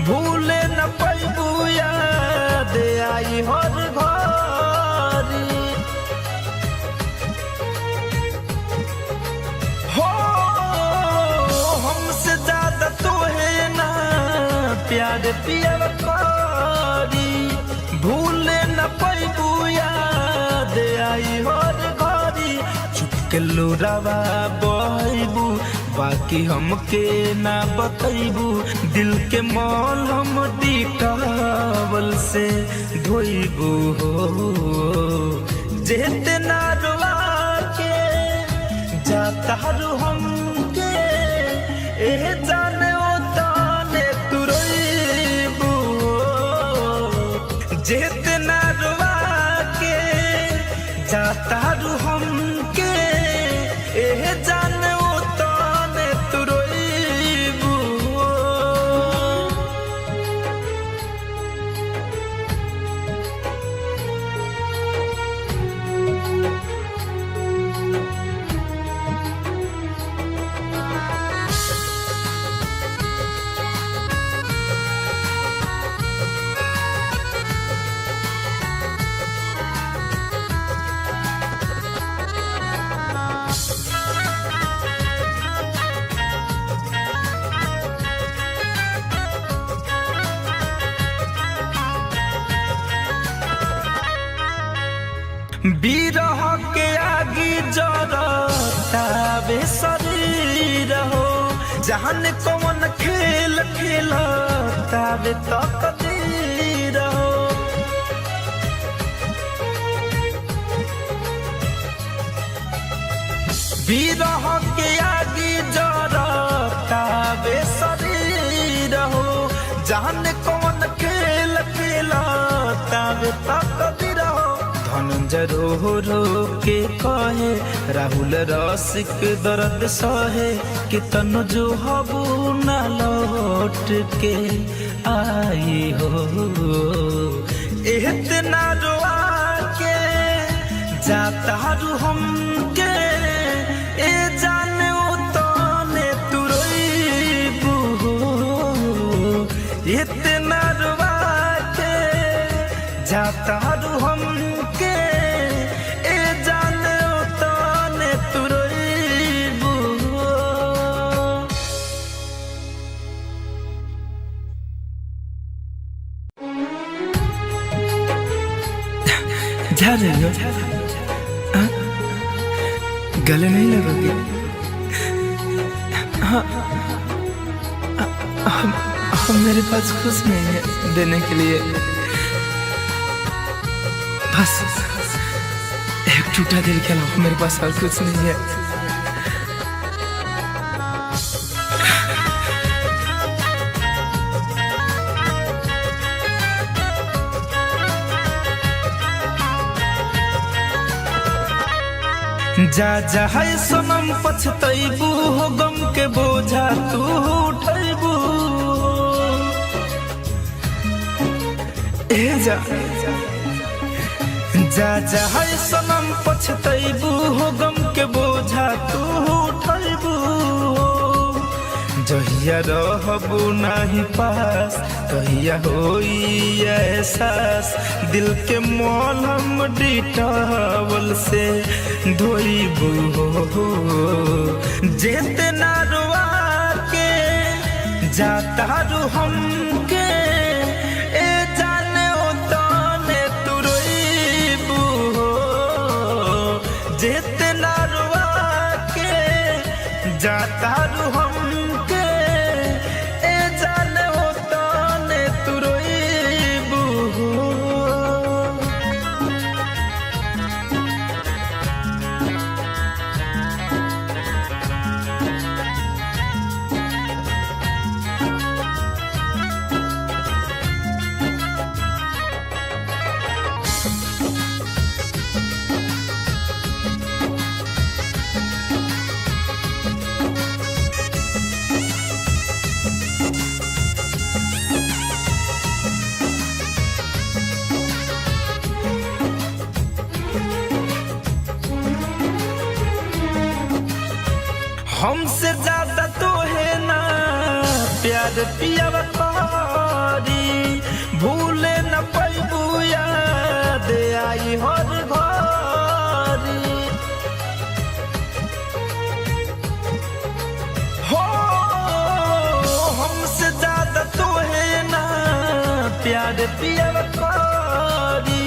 भूले न पैबू याद आई हर घरी। हो हमसे ज्यादा तो है ना प्यार पिया कारी, भूले न पैबू याद आई हर घरी। के लोरावा बहबू बाकी हमके ना बतैबू, दिल के मौल हम डिटॉवल से धोइबू हो। जातारू हमके ए जाने ओ ताने तू रोईबू जितना रुआ के जातारू हमके ए जाने ओ ताने तू रोईबू। बिरह के आगी जरतावे शरीर हो जहन कौन खेल खेलतावे तकदीर हो। बिरह के आगी जरतावे शरीर हो जहन कौन खेल खेलतावे तकदीर हो। धनंजय रो रो के कहे राहुल रसिक दर्द सहे कि तनु जो हबू न लौट के आई हो। इतना रोआ के जातारू हमके ए जाने ओ ताने तू रोईबू इतना रोआ के जातारू हमके ए जाने ओ ताने तू रोईबू। जा रही हो? हाँ? गले नहीं लगोगी? हाँ हम मेरे पास कुछ नहीं है देने के लिए, बस एक टूटा दिल के अलावा मेरे पास और कुछ नहीं है। जा जा है सनम पछतैबू हो गम के बोझा तू उठैबू। ए जा जा जा है सनम पछतैबू हो गम के बोझा तू उठैबू। जहिया रहबू नहीं पास कहिया होई एहसास दिल के मौलम डिटावल से धोईबू जितना रुआ के जातारू हमके ए जाने ओ ताने तू रोईबू जितना रुआ के जातारू हमके ए जाने ओ ताने तू रोईबू। हमसे ज्यादा तो है ना प्यार पिया कारी भूले न पैबू याद आई हर घरी हो। हमसे ज्यादा तो है ना प्यार पिया कारी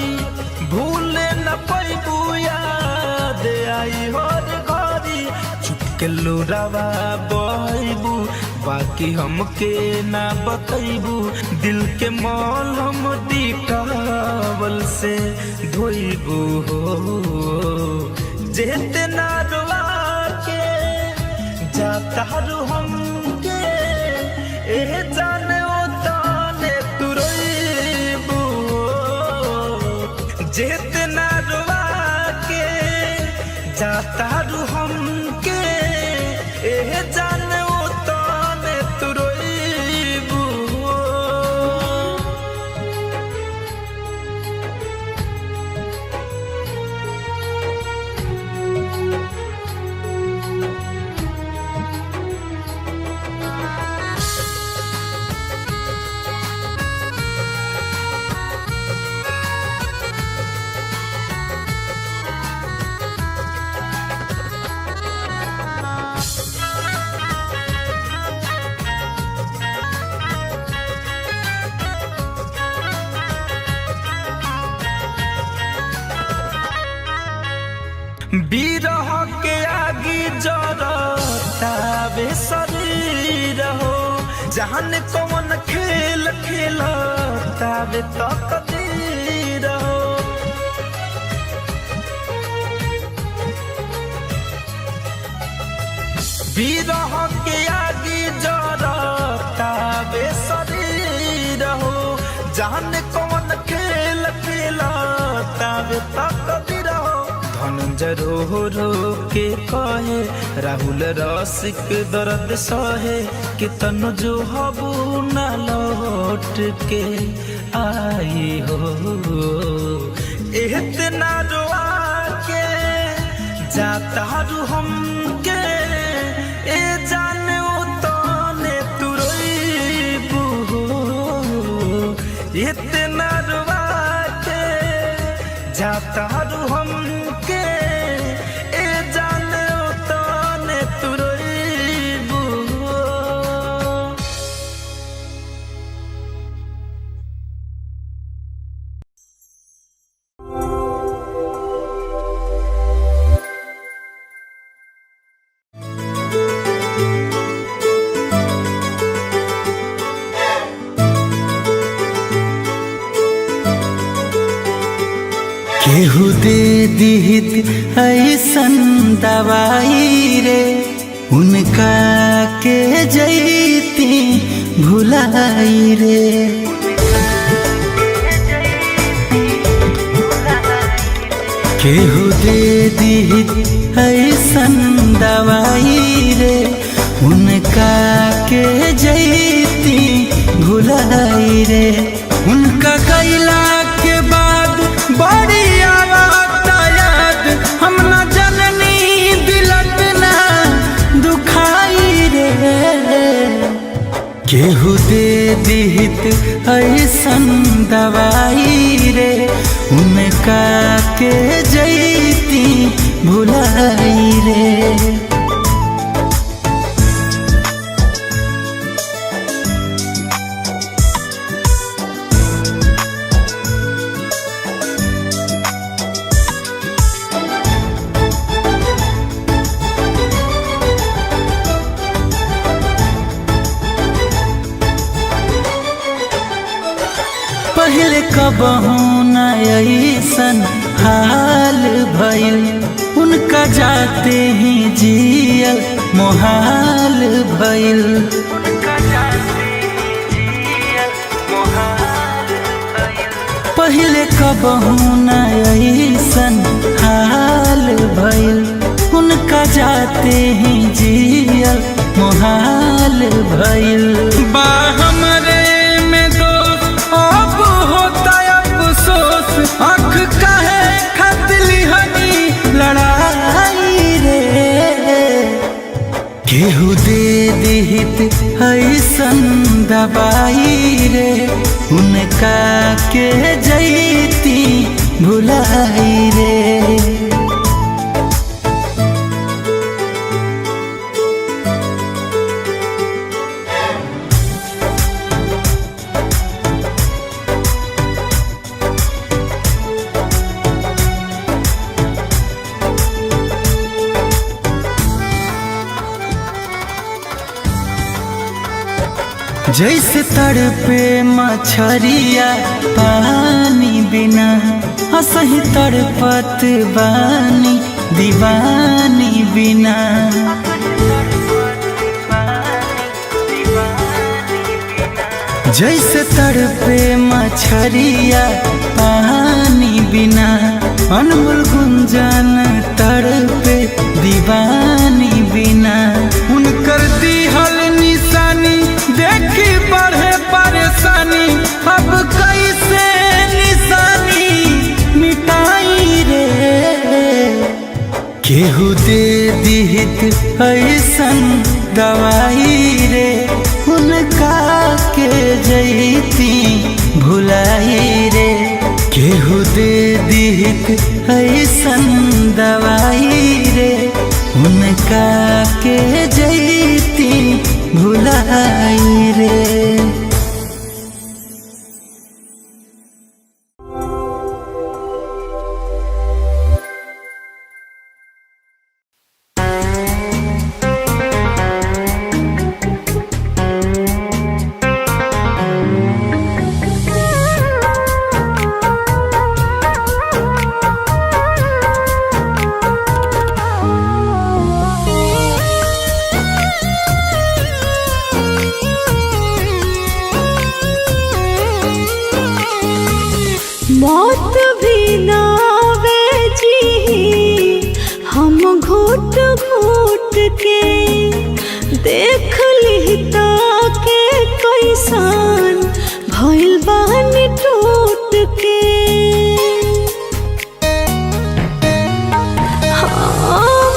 भूले न पैबू याद आई हर घरी। चुपके लोरावा बहबू बाकी हमके ना बतैबू दिल के मौल हम डिटावल से धोईबू हो जितना रुआ के जाता रू हमके ए जाने ओ ताने तू रोईबू जितना रुआ के जाता रू हमके ए जाने ओ ताने तू रोईबू। बिरह के आगे जरतावे शरीर हो जहान कौन खेल खेलतावे तकदीर हो। बिरह के आगे जरतावे शरीर हो जहान कौन खेल खेलतावे तकदीर हो। धनंजय रो रो के कहे राहुल रसिक दर्द सहे कि तनु जो हबू न लौट के आई हो इतना रोआ के जाता रू हमके ए जाने ओ ताने तू रोईबू इतना रोआ के जाता रू हमके ए जाने ओ ताने तू रोईबू। केहू दे दिहित ऐसन दवाई रे उनका के जैती भुलाई रे। केहू दे दिहित ऐसन दवाई रे उनका के जैती भुलाई रे। उनका कैला के बाद बड़ी आवत याद हम न जननी दिलक ना दुखाई रे। केहू दे दिहित ऐसन दवाई रे उनका के जैती भुलाई रे। पहले कबहू न ऐसन हाल भइल उनका जाते ही जियल मोहाल भइल। पहले कबहू न ऐसन हाल भइल उनका जाते ही जियल मोहाल भइल। बा हमरे में दोस्त अब होता अफसोस आँख काहे खतली हनी लड़ाई रे। केहू दे दिहित ऐसन दवाई रे उनका के जैती भुलाई रे। जैसे तड़पे मछरिया पानी बिना असही तड़पत बानी दीवानी बिना। जैसे तड़पे मछरिया पानी बिना, अनमोल गुंजन तड़पे दीवानी बिना। उनकर दिहल निशानी देखी बढ़े परेशानी, अब कैसे निशानी मिटाई रे। केहू दे दिहित ऐसन दवाई रे, उनका के जैती भुलाई रे। केहू दे दिहित ऐसन दवाई रे, उनका के जैती भुलाई रे। मौत भी ना आवे जी, हम घुट घुट के देख लिहता के कैसान भइल बानी टूट के। हाँ,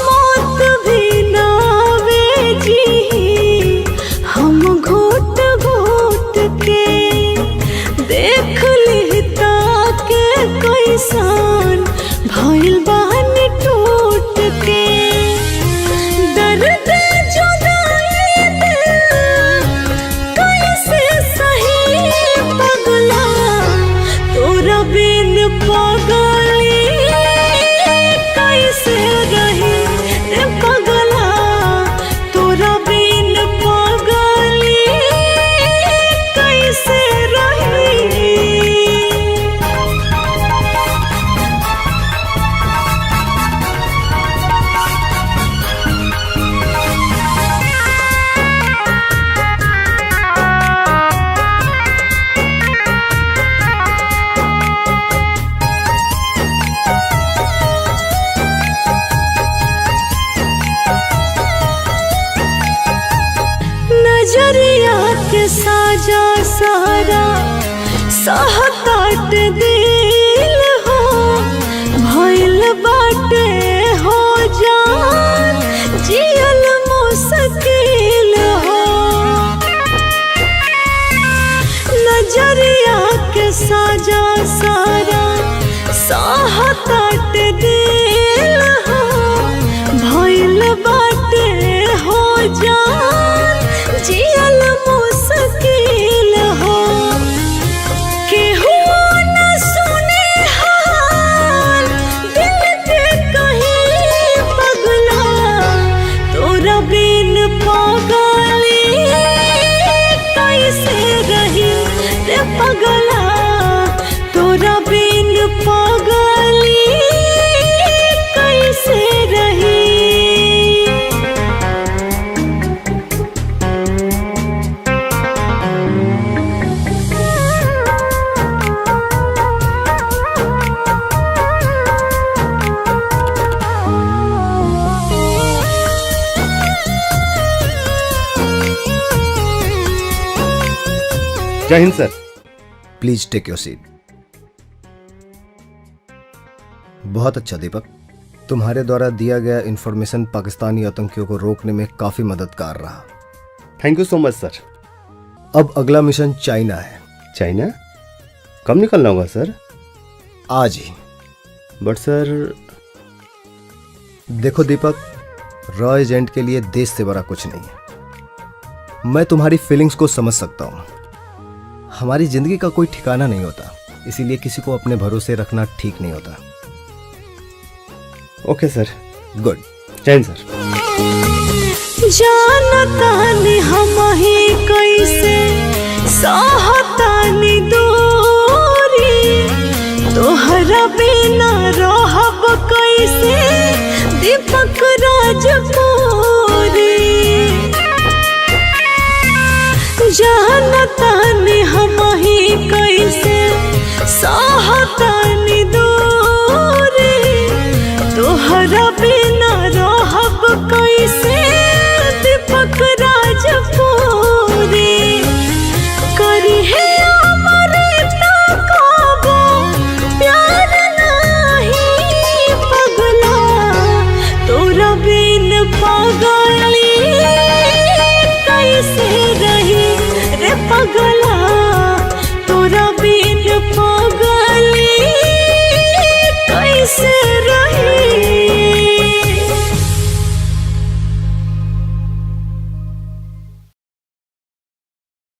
मौत भी ना आवे जी, हम घुट घुट के देख लिहता के कैसान भइल बानी टूट के। दर्द जुदाई दिल कैसे सही पगला, तोरा बिन पगली कैसे रही रे पगला, तोरा बिन पगली कैसे रही। नजरिया के साजा सारा सहतात दिल हो, भइल बाटे हो जान जियल मुश्किल हो। नजरिया के साजा सारा सहतात दिल हो, भइल बाटे हो जान जियल मुश्किल हो। केहू न सुने हाल दिल के कहीं पगला, तोरा बिन पगली कैसे रही रे पगला, तोरा बिन पगली कैसे रही। जय हिंद sir. Please take your seat. बहुत अच्छा दीपक, तुम्हारे द्वारा दिया गया इंफॉर्मेशन पाकिस्तानी आतंकियों को रोकने में काफी मददगार रहा। थैंक यू सो मच सर। अब अगला मिशन चाइना है। चाइना? कब निकलना होगा सर? आज ही। बट सर देखो दीपक, रॉ एजेंट के लिए देश से बड़ा कुछ नहीं है। मैं तुम्हारी फीलिंग्स को समझ सकता हूं। हमारी जिंदगी का कोई ठिकाना नहीं होता, इसीलिए किसी को अपने भरोसे रखना ठीक नहीं होता। ओके सर। गुड। जय सर। जानतानी हम ही कैसे सहतानी दूरी, तोहरा बिना रहब कैसे दीपक राजपुरी। जानतानी तनी दूरी तोहरा भी